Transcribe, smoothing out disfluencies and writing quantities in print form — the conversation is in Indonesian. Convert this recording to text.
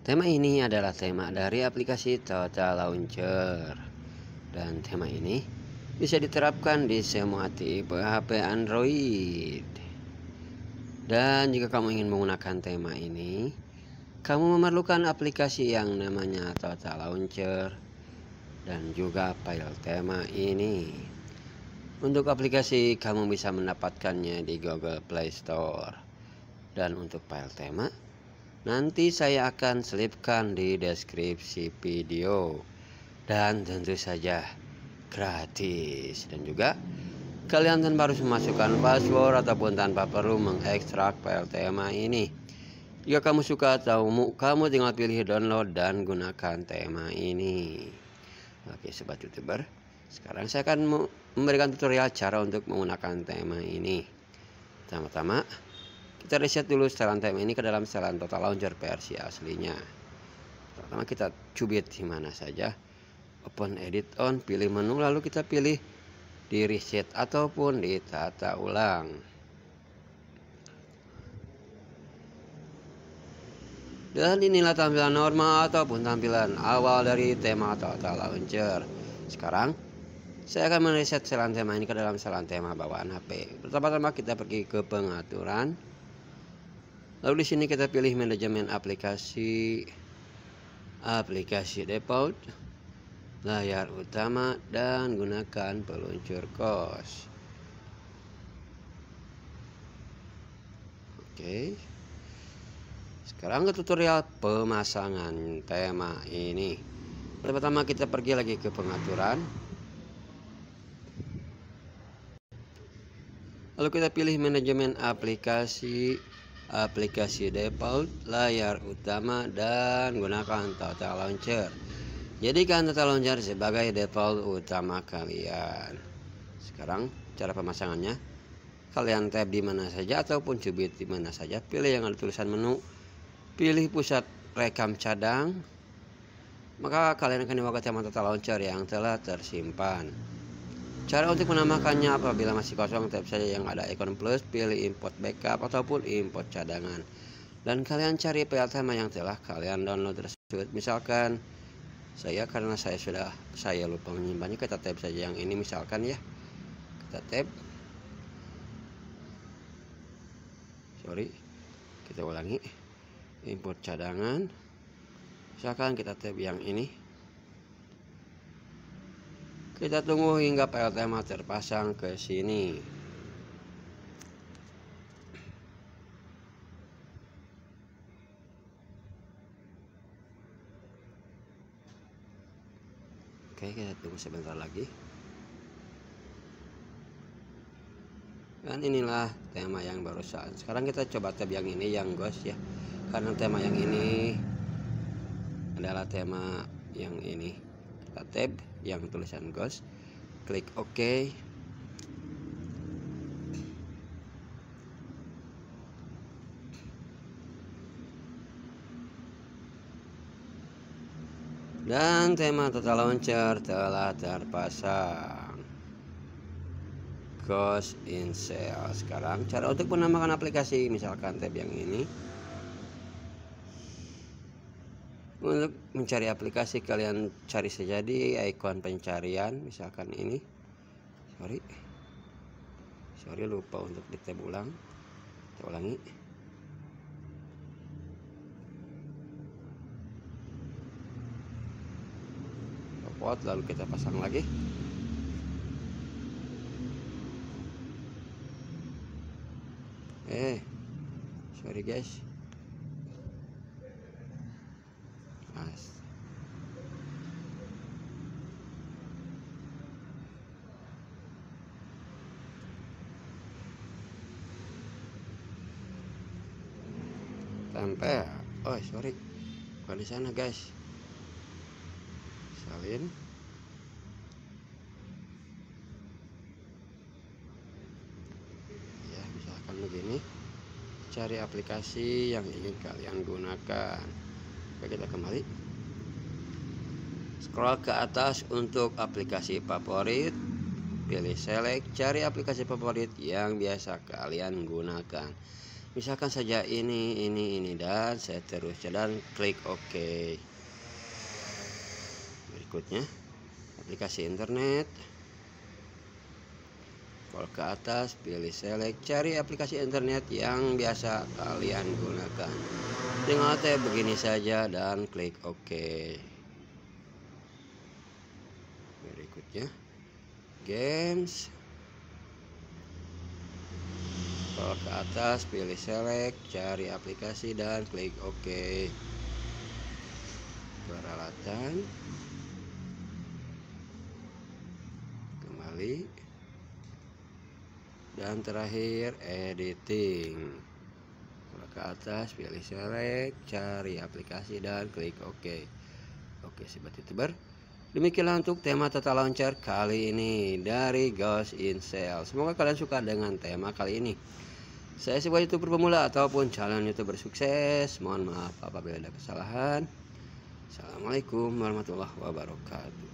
Tema ini adalah tema dari aplikasi Total Launcher. Dan tema ini bisa diterapkan di semua tipe HP Android. Dan jika kamu ingin menggunakan tema ini, kamu memerlukan aplikasi yang namanya Total Launcher dan juga file tema ini. Untuk aplikasi kamu bisa mendapatkannya di Google Play Store. Dan untuk file tema nanti saya akan selipkan di deskripsi video. Dan tentu saja gratis. Dan juga kalian tanpa harus memasukkan password ataupun tanpa perlu mengekstrak file tema ini. Jika kamu suka atau kamu tinggal pilih download dan gunakan tema ini. Oke sobat youtuber, sekarang saya akan memberikan tutorial cara untuk menggunakan tema ini. Pertama-tama kita reset dulu setelan tema ini ke dalam setelan Total Launcher versi aslinya. Pertama kita cubit di mana saja, open edit on, pilih menu, lalu kita pilih di reset ataupun di tata ulang. Dan inilah tampilan normal ataupun tampilan awal dari tema Total Launcher. Sekarang saya akan mereset setelan tema ini ke dalam setelan tema bawaan HP. Pertama-tama kita pergi ke pengaturan. Lalu di sini kita pilih manajemen aplikasi, aplikasi default, layar utama, dan gunakan peluncur kos. Oke. Sekarang ke tutorial pemasangan tema ini. Pertama kita pergi lagi ke pengaturan. Lalu kita pilih manajemen aplikasi, aplikasi default, layar utama, dan gunakan Total Launcher. Jadikan Total Launcher sebagai default utama kalian. Sekarang cara pemasangannya, kalian tab di mana saja ataupun cubit di mana saja, pilih yang ada tulisan menu, pilih pusat rekam cadang, maka kalian akan dibuka tema Total Launcher yang telah tersimpan. Cara untuk menambahkannya, apabila masih kosong, tab saja yang ada ikon plus, pilih import backup ataupun import cadangan, dan kalian cari file tema yang telah kalian download tersebut. Misalkan karena saya lupa menyimpannya, kita tab saja yang ini misalkan ya, kita tab, kita ulangi, import cadangan, misalkan kita tab yang ini. Kita tunggu hingga file tema terpasang ke sini. Oke, kita tunggu sebentar lagi. Dan inilah tema yang barusan. Sekarang kita coba tab yang ini, yang ghost ya. Karena tema yang ini adalah tema yang ini. Kita tab yang tulisan ghost, klik OK. Dan tema Total Launcher telah terpasang. Ghost Install. Sekarang cara untuk menambahkan aplikasi, misalkan tab yang ini. Untuk mencari aplikasi, kalian cari saja di ikon pencarian, misalkan ini. Sorry lupa untuk di tab ulang. Kita ulangi. Copot, lalu kita pasang lagi. Sorry guys. Tempel. Oh sorry, bukan di sana guys. Salin. Ya misalkan begini. Cari aplikasi yang ingin kalian gunakan. Oke, kita kembali. Scroll ke atas untuk aplikasi favorit. Pilih select, cari aplikasi favorit yang biasa kalian gunakan. Misalkan saja ini dan seterusnya, dan klik OK. Berikutnya aplikasi internet, scroll ke atas, pilih select, cari aplikasi internet yang biasa kalian gunakan. Tinggal tap begini saja dan klik OK. Berikutnya games, scroll ke atas, pilih select, cari aplikasi dan klik OK. Peralatan, kembali, dan terakhir editing. Scroll ke atas, pilih select, cari aplikasi dan klik OK. Oke sobat YouTuber, demikianlah untuk tema tata launcher kali ini dari Ghost in Shell. Semoga kalian suka dengan tema kali ini. Saya sebuah YouTuber pemula ataupun calon YouTuber sukses. Mohon maaf apabila ada kesalahan. Assalamualaikum warahmatullahi wabarakatuh.